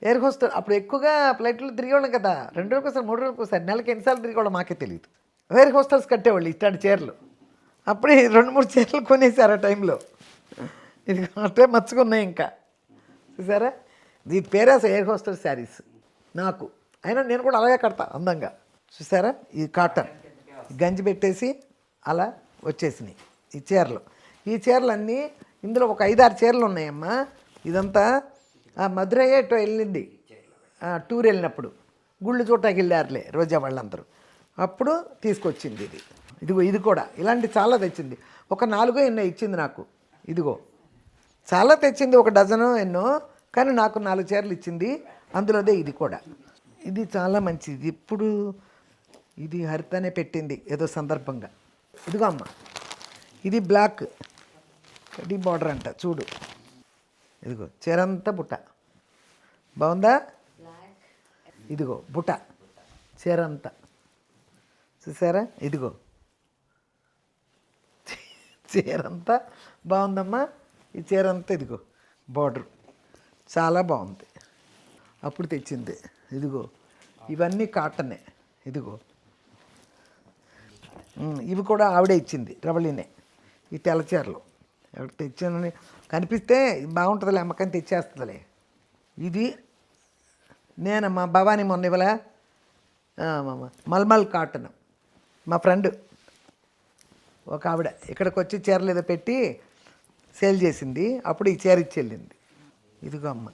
ఎయిర్ హోస్టల్ అప్పుడు ఎక్కువగా ఫ్లైట్లో తిరిగేవాళ్ళం కదా, 2 రోజులకు ఒకసారి 3 రోజులకు ఒకసారి, నెలకి ఎన్నిసార్లు తిరిగేవాళ్ళం మాకే తెలియదు. ఎయిర్ హోస్టల్స్ కట్టేవాళ్ళు ఇట్లాంటి చీరలు. అప్పుడే 2-3 చీరలు కొనేసారు ఆ టైంలో. ఇది అంటే మర్చుకున్నాయి ఇంకా. చూసారా, దీని పేరే ఎయిర్ హోస్టల్ శారీస్ నాకు. అయినా నేను కూడా అలాగే కడతా అందంగా. చూసారా, ఈ కాటన్ గంజి పెట్టేసి అలా వచ్చేసినాయి ఈ చీరలు. ఈ చీరలన్నీ ఇందులో ఒక 5-6 చీరలు ఉన్నాయమ్మా. ఇదంతా మధురై ఎటో వెళ్ళింది టూర్ వెళ్ళినప్పుడు, గుళ్ళు చూడటానికి వెళ్ళారులే రోజా వాళ్ళందరూ, అప్పుడు తీసుకొచ్చింది ఇది. ఇదిగో ఇది కూడా ఇలాంటి చాలా తెచ్చింది. ఒక 4 ఎన్నో ఇచ్చింది నాకు. ఇదిగో చాలా తెచ్చింది, ఒక డజను ఎన్నో, కానీ నాకు 4 చీరలు ఇచ్చింది. అందులోదే ఇది కూడా. ఇది చాలా మంచిది. ఇప్పుడు ఇది హరితనే పెట్టింది ఏదో సందర్భంగా. ఇదిగో అమ్మ, ఇది బ్లాక్ కడ్డీ బార్డర్ అంట, చూడు. ఇదిగో చీరంతా బుట్ట, బాగుందా? ఇదిగో బుట్ట చీరంతా, చూసారా? ఇదిగో చీరంతా బాగుందమ్మా. ఈ చీరంతా ఇదిగో బార్డర్ చాలా బాగుంది, అప్పుడు తెచ్చింది. ఇదిగో ఇవన్నీ కాటనే. ఇదిగో ఇవి కూడా ఆవిడే ఇచ్చింది, రవళినే. ఈ తెల్ల చీరలు ఎవరికి తెచ్చానని కనిపిస్తే బాగుంటుందిలే అమ్మకని తెచ్చేస్తుందిలే. ఇది నేనమ్మా భవానీ మొన్న ఇవ్వలే, మల్మల్ కాటన్. మా ఫ్రెండ్ ఒక ఆవిడ ఇక్కడికి వచ్చి చీరలు ఏదో పెట్టి సేల్ చేసింది, అప్పుడు ఈ చీర ఇచ్చి వెళ్ళింది. ఇదిగో అమ్మ,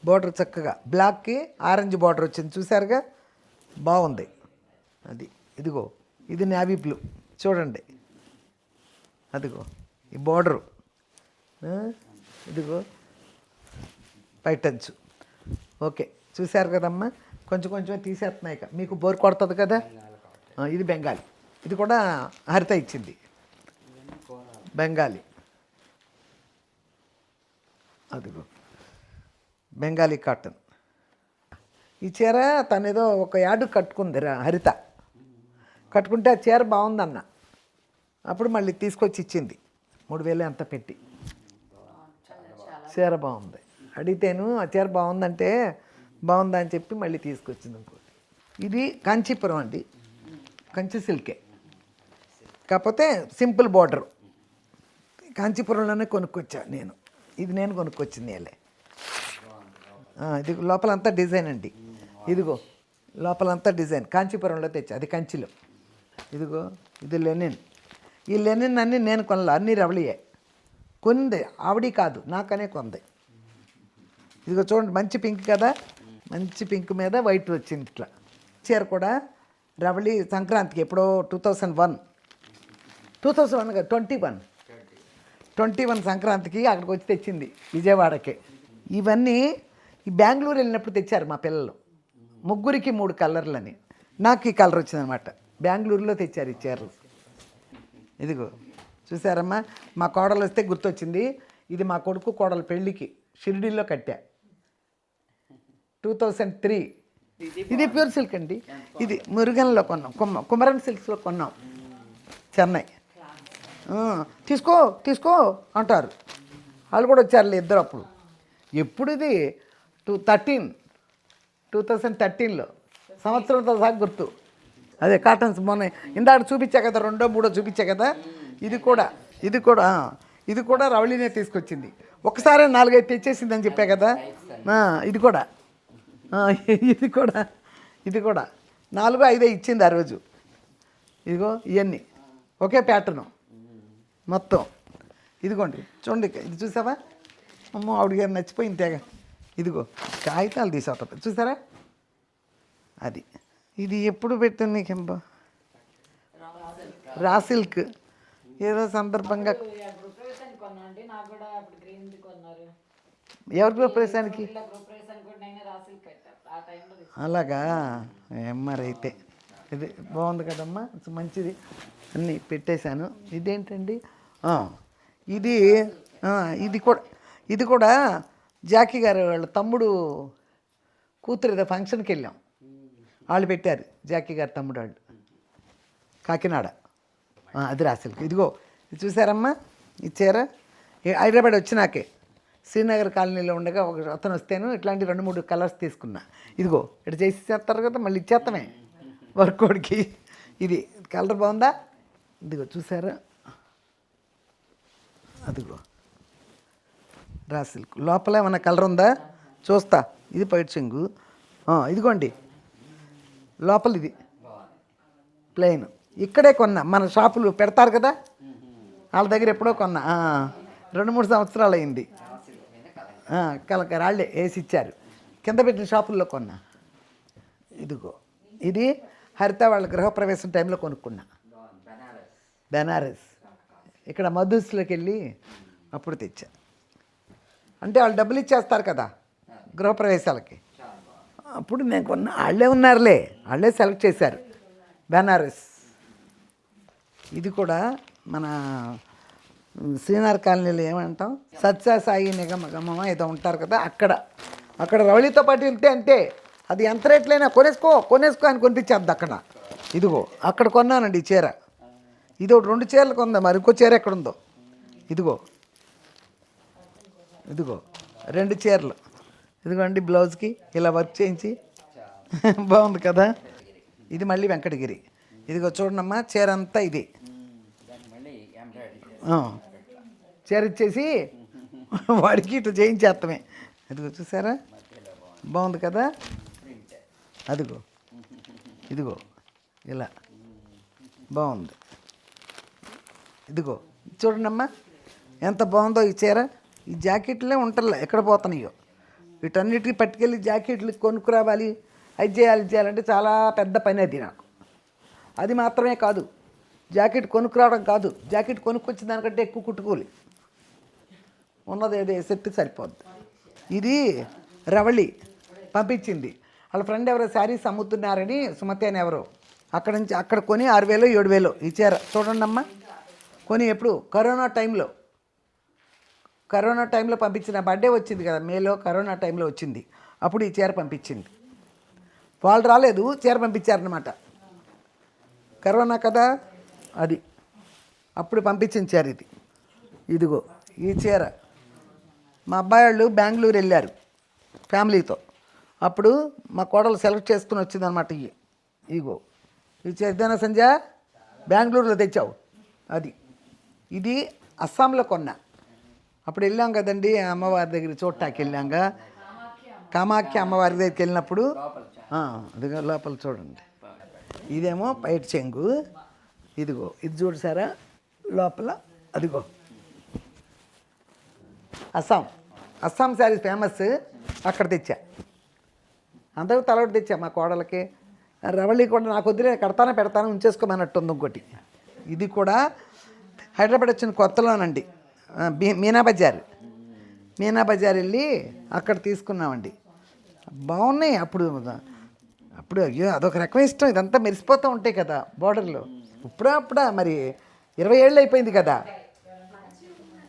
బార్డర్ చక్కగా బ్లాక్కి ఆరెంజ్ బార్డర్ వచ్చింది, చూసారుగా, బాగుంది అది. ఇదిగో ఇది నేవీ బ్లూ, చూడండి. అదిగో ఈ బార్డరు, ఇదిగో పైటంచు. ఓకే, చూశారు కదమ్మా. కొంచెం కొంచెం తీసేస్తున్నాయి, మీకు బోర్ కొడుతుంది కదా. ఇది బెంగాలీ, ఇది కూడా హరిత ఇచ్చింది, బెంగాలీ. అదిగో బెంగాలీ కాటన్. ఈ చీర తనేదో ఒక యార్డు కట్టుకుంది హరిత, కట్టుకుంటే ఆ చీర బాగుందన్న, అప్పుడు మళ్ళీ తీసుకొచ్చి ఇచ్చింది 3000 అంత పెట్టి. చీర బాగుంది. అడిగితేను ఆ చీర బాగుందంటే బాగుందా అని చెప్పి మళ్ళీ తీసుకొచ్చింది ఇంకోటి. ఇది కాంచీపురం అండి, కంచి సిల్కే, కాకపోతే సింపుల్ బార్డర్. కాంచీపురంలోనే కొనుక్కొచ్చా నేను. ఇది నేను కొనుక్కొచ్చింది నేలే. ఇది లోపలంతా డిజైన్ అండి. ఇదిగో లోపలంతా డిజైన్ కాంచీపురంలో తెచ్చా, అది కంచిలో. ఇదిగో ఇది లెనిన్. ఈ లెనిన్ అన్నీ నేను కొనలే, అన్నీ రవళియే. కొంది ఆవిడ కాదు, నాకనే కొంది. ఇదిగో చూడండి, మంచి పింక్ కదా, మంచి పింక్ మీద వైట్ వచ్చింది ఇట్లా. చీర కూడా రవళి సంక్రాంతికి ఎప్పుడో 2001 కాదు 21 సంక్రాంతికి అక్కడికి వచ్చి తెచ్చింది విజయవాడకి. ఇవన్నీ ఈ బెంగళూరు వెళ్ళినప్పుడు తెచ్చారు మా పిల్లలు, ముగ్గురికి 3 కలర్లని. నాకు ఈ కలర్ వచ్చిందనమాట, బెంగళూరులో తెచ్చారు ఈ చీరలు. ఇదిగో చూసారమ్మా, మా కోడలు వస్తే గుర్తొచ్చింది. ఇది మా కొడుకు కోడలు పెళ్ళికి షిరిడీలో కట్టా, 2003. ఇది ప్యూర్ సిల్క్ అండి. ఇది మురుగన్లో కొన్నాం, కుమరన్ సిల్క్స్లో కొన్నాం, చెన్నై. తీసుకో తీసుకో అంటారు, వాళ్ళు కూడా వచ్చారులే ఇద్దరు అప్పుడు. ఎప్పుడు ఇది 2013లో, సంవత్సరంతో సహా గుర్తు. అదే కాటన్స్ మొన్న ఇందాక చూపించా కదా, 2, 3 చూపించా కదా. ఇది కూడా రవళినే తీసుకొచ్చింది. ఒకసారి 4, 5 తెచ్చేసిందని చెప్పా కదా. ఇది కూడా 4, 5 ఇచ్చింది ఆ రోజు. ఇదిగో ఇవన్నీ ఒకే ప్యాటర్ను మొత్తం. ఇదిగోండి చూడండి, ఇది చూసావా అమ్మో, ఆవిడ గారు నచ్చిపోయింది తెగ. ఇదిగో కాగితాలు తీసేట చూసారా, అది. ఇది ఎప్పుడు పెట్టాను నీకెంబ, రా సిల్క్. ఏదో సందర్భంగా ఎవరి గృహప్రవేశానికి అలాగా ఎమ్మరైతే. ఇది బాగుంది కదమ్మా, మంచిది. అన్నీ పెట్టేశాను. ఇదేంటండి, ఇది కూడా జాకీ గారు వాళ్ళ తమ్ముడు కూతురు ఏదో ఫంక్షన్కి వెళ్ళాం, వాళ్ళు పెట్టారు. జాకీ గారు తమ్ముడు వాళ్ళు కాకినాడ. అది రాసిల్క్. ఇదిగో ఇది చూసారమ్మా, ఈ చీర హైదరాబాద్ వచ్చినాకే శ్రీనగర్ కాలనీలో ఉండగా ఒక అతను వస్తేను ఇట్లాంటి 2, 3 కలర్స్ తీసుకున్నా. ఇదిగో ఇటు చేసి చేస్తారు కదా, మళ్ళీ ఇచ్చేస్తామే వర్కోడికి. ఇది కలర్ బాగుందా, ఇదిగో చూసారా, అదిగో రా సిల్క్. లోపల ఏమన్నా కలర్ ఉందా చూస్తా. ఇది పైట్ చెంగు. ఇదిగోండి లోపల ఇది ప్లెయిన్. ఇక్కడే కొన్నా, మన షాపులు పెడతారు కదా వాళ్ళ దగ్గర ఎప్పుడో కొన్నా, 2, 3 సంవత్సరాలు అయింది. రాళ్ళే వేసి ఇచ్చారు, కింద పెట్టిన షాపుల్లో కొన్నా. ఇదిగో ఇది హరిత వాళ్ళ గృహప్రవేశం టైంలో కొనుక్కున్నా, బెనారస్. ఇక్కడ మధుస్లోకి వెళ్ళి అప్పుడు తెచ్చా. అంటే వాళ్ళు డబ్బులు ఇచ్చేస్తారు కదా గృహప్రవేశాలకి, అప్పుడు నేను కొన్నా. వాళ్ళే ఉన్నారులే, వాళ్ళే సెలెక్ట్ చేశారు బెనారస్. ఇది కూడా మన శ్రీనగర్ కాలనీలో ఏమంటాం, సత్యసాయి నిగమ ఏదో ఉంటారు కదా, అక్కడ రవళితో పాటు వెళ్తే అంతే, అది ఎంత రేట్లైనా కొనేసుకో అని కొనిపించేద్ది అక్కడ. ఇదిగో అక్కడ కొన్నానండి ఈ చీర. ఇది ఒకటి 2 చీరలు కొందా, మరి ఇంకో చీర ఎక్కడుందో. ఇదిగో 2 చీరలు. ఇదిగోండి బ్లౌజ్కి ఇలా వర్క్ చేయించి బాగుంది కదా. ఇది మళ్ళీ వెంకటగిరి. ఇదిగో చూడమ్మా, చీర అంతా ఇది. చీర ఇచ్చేసి వాడికి ఇటు చేయించేస్తామే. ఇదిగో చూసారా, బాగుంది కదా. ఇదిగో ఇలా బాగుంది. ఇదిగో చూడండమ్మా ఎంత బాగుందో ఈ చీర. ఈ జాకెట్లే ఉంటలే ఎక్కడ పోతున్నాయో, వీటన్నిటికీ పట్టుకెళ్ళి జాకెట్లు కొనుక్కురావాలి, అది చేయాలంటే చాలా పెద్ద పని అది నాకు. అది మాత్రమే కాదు, జాకెట్ కొనుక్కురావడం కాదు, జాకెట్ కొనుక్కొచ్చిన దానికంటే ఎక్కువ కుట్టుకోవాలి. ఉన్నది ఏదో సెట్ సరిపోద్ది. ఇది రవళి పంపించింది, వాళ్ళ ఫ్రెండ్ ఎవరో శారీస్ అమ్ముతున్నారని, సుమతి అని ఎవరో, అక్కడ కొని 6,000 7,000 ఈ చీర. చూడండి అమ్మా, కొని ఎప్పుడు కరోనా టైంలో పంపించిన, బర్త్డే వచ్చింది కదా మేలో, కరోనా టైంలో వచ్చింది, అప్పుడు ఈ చీర పంపించింది. వాళ్ళు రాలేదు, చీర పంపించారనమాట. కరోనా కదా అది, అప్పుడు పంపించిన చీర ఇది. ఇదిగో ఈ చీర మా అబ్బాయి వాళ్ళు బెంగళూరు వెళ్ళారు ఫ్యామిలీతో. అప్పుడు మా కోడలు సెలెక్ట్ చేసుకుని వచ్చిందనమాట. ఇగో ఇది చేద్దానా సంజ, బెంగళూరులో తెచ్చావు. ఇది అస్సాంలో కొన్నా. అప్పుడు వెళ్ళాం కదండి అమ్మవారి దగ్గర చూడటానికి వెళ్ళాంగా, కామాఖ్య అమ్మవారి దగ్గరికి వెళ్ళినప్పుడు. అదిగో లోపల చూడండి. ఇదేమో పైట చెంగు. ఇదిగో ఇది చూసారా లోపల. అదిగో అస్సాం శారీస్ ఫేమస్. అక్కడ తెచ్చా, అందరూ తలొకటి తెచ్చా. మా కోడలకి రవళి కూడా నాకు వద్దులే, కడతానే పెడతాను, ఉంచేసుకోమన్నట్టుంది. ఇంకోటి ఇది కూడా హైదరాబాద్ వచ్చిన కొత్తలోనండి. మీనా బజార్ వెళ్ళి అక్కడ తీసుకున్నామండి. బాగున్నాయి. అప్పుడు అయ్యో అదొక రకం ఇష్టం. ఇదంతా మెరిసిపోతూ ఉంటాయి కదా బోర్డర్లో. ఇప్పుడా మరి 20 ఏళ్ళు అయిపోయింది కదా,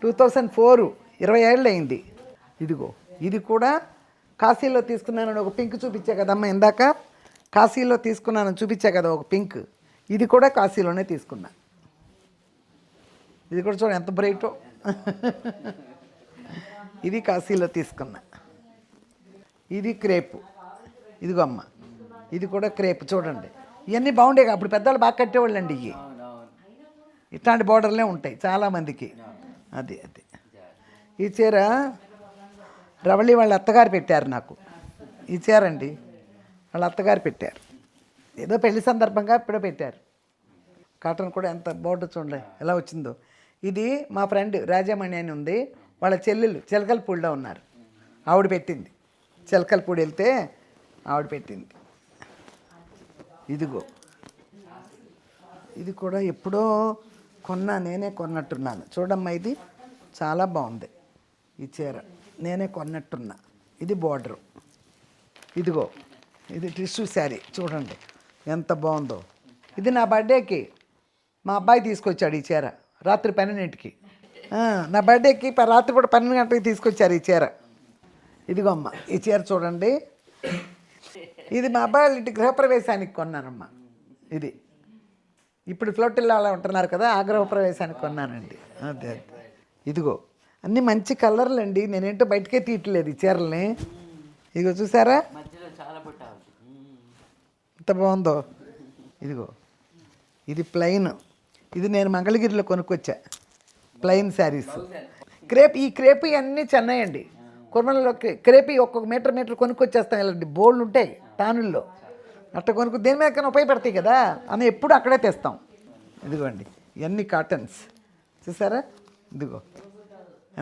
2004, 20 ఏళ్ళు అయింది. ఇదిగో ఇది కూడా కాశీలో తీసుకున్నానని ఒక పింక్ చూపించా కదమ్మా ఇందాక. కాశీలో తీసుకున్నానని చూపించా కదా ఒక పింక్. ఇది కూడా కాశీలోనే తీసుకున్నా. ఇది కూడా చూడ ఎంత బ్రైటో. ఇది కాశీలో తీసుకున్నా. ఇది క్రేపు. ఇదిగో అమ్మ, ఇది కూడా క్రేప్. చూడండి ఇవన్నీ బాగుండేవి. అప్పుడు పెద్దవాళ్ళు బాగా కట్టేవాళ్ళు అండి. ఇట్లాంటి బోర్డర్లే ఉంటాయి చాలామందికి. అది ఈ చీర రవళి వాళ్ళ అత్తగారు పెట్టారు నాకు. ఈ చీర అండి వాళ్ళ అత్తగారు పెట్టారు. ఏదో పెళ్లి సందర్భంగా ఇప్పుడే పెట్టారు. కాటన్ కూడా ఎంత బోర్డర్ చూడండి ఎలా వచ్చిందో. ఇది మా ఫ్రెండ్ రాజామణి అని ఉంది, వాళ్ళ చెల్లెలు చిలకలపూడిలో ఉన్నారు. ఆవిడ పెట్టింది. చిలకలపూడి వెళ్తే ఆవిడ పెట్టింది. ఇదిగో ఇది కూడా ఎప్పుడో కొన్నా, నేనే కొన్నట్టున్నాను. చూడమ్మా ఇది చాలా బాగుంది. ఈ చీర నేనే కొన్నట్టున్నా. ఇది బోర్డరు. ఇదిగో ఇది టిష్యూ శారీ. చూడండి ఎంత బాగుందో. ఇది నా బర్త్డేకి మా అబ్బాయి తీసుకొచ్చాడు ఈ చీర రాత్రి 12ంటికి. నా బర్త్డేకి రాత్రి కూడా 12 గంటలకి తీసుకొచ్చారు ఈ చీర. ఇదిగో అమ్మ ఈ చీర చూడండి. ఇది మా అబ్బాయి ఇంటి గృహప్రవేశానికి కొన్నానమ్మా. ఇది ఇప్పుడు ఫ్లోటిల్లో అలా ఉంటున్నారు కదా, ఆ గృహప్రవేశానికి కొన్నానండి. అదే ఇదిగో అన్నీ మంచి కలర్లు అండి. నేనేంటో బయటకే తీయట్లేదు ఈ చీరల్ని. ఇదిగో చూసారా ఎంత బాగుందో. ఇదిగో ఇది ప్లెయిన్. ఇది నేను మంగళగిరిలో కొనుక్కొచ్చా ప్లెయిన్ శారీస్. ఈ క్రేప్ అన్నీ చెన్నై అండి. కుర్మలలో క్రేపీ ఒక్కొక్క మీటర్ కొనుక్కొచ్చేస్తాం. ఇలాంటి బోల్డ్ ఉంటాయి టానుల్లో. అట్లా కొనుక్కు దేని మీద కన్నా ఉపయోగపడతాయి కదా అని ఎప్పుడు అక్కడే తెస్తాం. ఇదిగోండి ఇవన్నీ కాటన్స్ చూసారా. ఇదిగో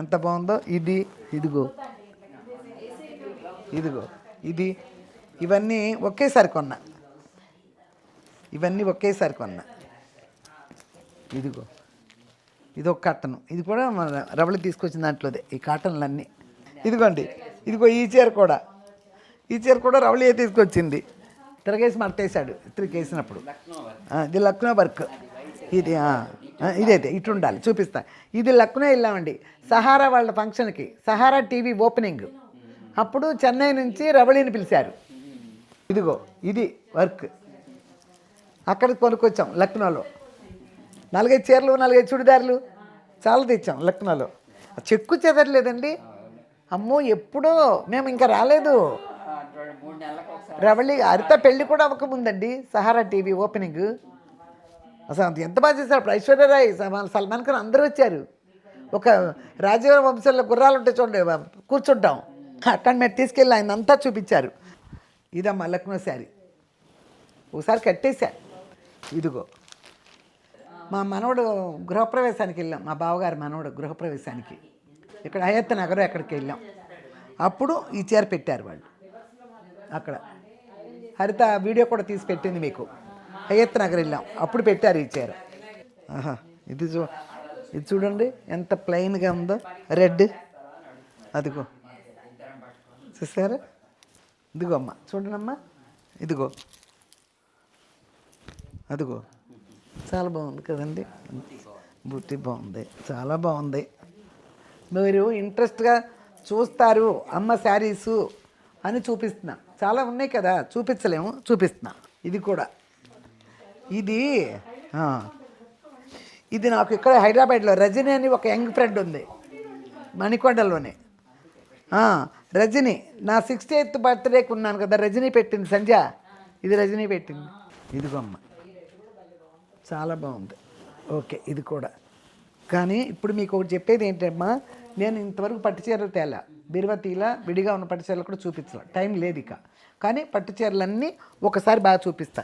ఎంత బాగుందో. ఇదిగో ఇవన్నీ ఒకేసారి కొన్నా. ఇదిగో ఇది ఒక కాటను. ఇది కూడా మన రవళి తీసుకొచ్చిన దాంట్లోదే ఈ కాటన్లన్నీ. ఇదిగోండి ఈ చీర కూడా రవళియే తీసుకొచ్చింది. తిరగేసి మడతేసాడు తిరిగేసినప్పుడు. ఇది లక్నో వర్క్. ఇదైతే ఇటు ఉండాలి చూపిస్తా. ఇది లక్నో వెళ్ళామండి సహారా వాళ్ళ ఫంక్షన్కి, సహారా టీవీ ఓపెనింగ్. అప్పుడు చెన్నై నుంచి రవళిని పిలిచారు. ఇదిగో ఇది వర్క్. అక్కడికి కొనుక్కొచ్చాం లక్నోలో. 4-5 చీరలు 4-5 చుడిదార్లు చాలా తెచ్చాం లక్నోలో. చెక్కు చెదరలేదండి. అమ్మో ఎప్పుడో మేము ఇంకా రాలేదు. రవళి హరిత పెళ్ళి కూడా అవ్వకముందండి సహారా టీవీ ఓపెనింగ్. అసలు ఎంత బాగా చేశారు. అప్పుడు ఐశ్వర్యరాయ్, సల్మాన్ ఖాన్ అందరూ వచ్చారు. ఒక రాజీవ వంశంలో గుర్రాలు ఉంటే చూడండి కూర్చుంటాం, అక్కడ మీరు తీసుకెళ్ళి ఆయన అంతా చూపించారు. ఇదమ్మా లక్నో శారీ. ఒకసారి కట్టేశా. ఇదిగో మా మనవడు గృహప్రవేశానికి వెళ్ళాం. మా బావగారు మనవడు గృహప్రవేశానికి ఇక్కడ హయత్ నగర్ ఎక్కడికి వెళ్ళాం. అప్పుడు ఈ చీర పెట్టారు వాళ్ళు అక్కడ. హరిత వీడియో కూడా తీసి పెట్టింది మీకు. హయత్ నగర్ వెళ్ళాం అప్పుడు పెట్టారు ఈ చీర. ఇది చూడండి ఎంత ప్లెయిన్గా ఉందో. రెడ్ అదిగో చూసారా. ఇదిగో అమ్మ చూడండమ్మా. అదిగో చాలా బాగుంది కదండి. బూటీ బాగుంది, చాలా బాగుంది. మీరు ఇంట్రెస్ట్గా చూస్తారు అమ్మ శారీసు అని చూపిస్తున్నా. చాలా ఉన్నాయి కదా చూపించలేము, చూపిస్తున్నా. ఇది కూడా ఇది నాకు ఇక్కడ హైదరాబాద్లో రజనీ అని ఒక యంగ్ ఫ్రెండ్ ఉంది మణికొండలోనే. రజని నా 68th బర్త్డేకి ఉన్నాను కదా, రజనీ పెట్టింది సంధ్య, ఇది రజనీ పెట్టింది. ఇదిగో అమ్మ, చాలా బాగుంది. ఓకే, ఇది కూడా. కానీ ఇప్పుడు మీకు ఒకటి చెప్పేది ఏంటమ్మా, నేను ఇంతవరకు పట్టు చీరలు తేలా, బీరువతీలా విడిగా ఉన్న పట్టు చీరలు కూడా చూపించాలి, టైం లేదు ఇక. కానీ పట్టు చీరలన్నీ ఒకసారి బాగా చూపిస్తా.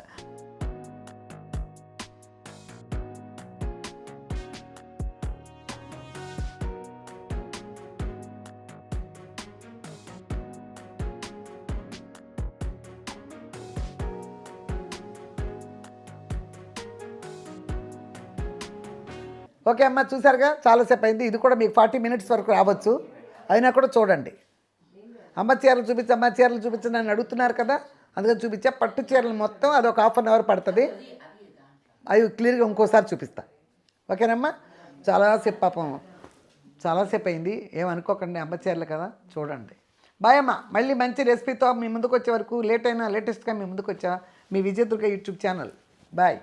ఓకే అమ్మ, చూసారుగా చాలాసేపు అయింది. ఇది కూడా మీకు 40 minutes వరకు రావచ్చు, అయినా కూడా చూడండి. అమ్మ చీరలు చూపించి, అమ్మ చీరలు చూపించండి అని అడుగుతున్నారు కదా, అందుకని చూపించా. పట్టు చీరలు మొత్తం అది ఒక 1/2 hour పడుతుంది, అవి క్లియర్గా ఇంకోసారి చూపిస్తా. ఓకేనమ్మా, చాలాసేపు పాపం చాలాసేపు అయింది, ఏమనుకోకండి, అమ్మ చీరలు కదా, చూడండి. బాయ్ అమ్మ, మళ్ళీ మంచి రెసిపీతో మీ ముందుకు వచ్చే వరకు, లేట్ అయినా లేటెస్ట్గా మీ ముందుకు వచ్చా, మీ విజయదుర్గ యూట్యూబ్ ఛానల్. బాయ్.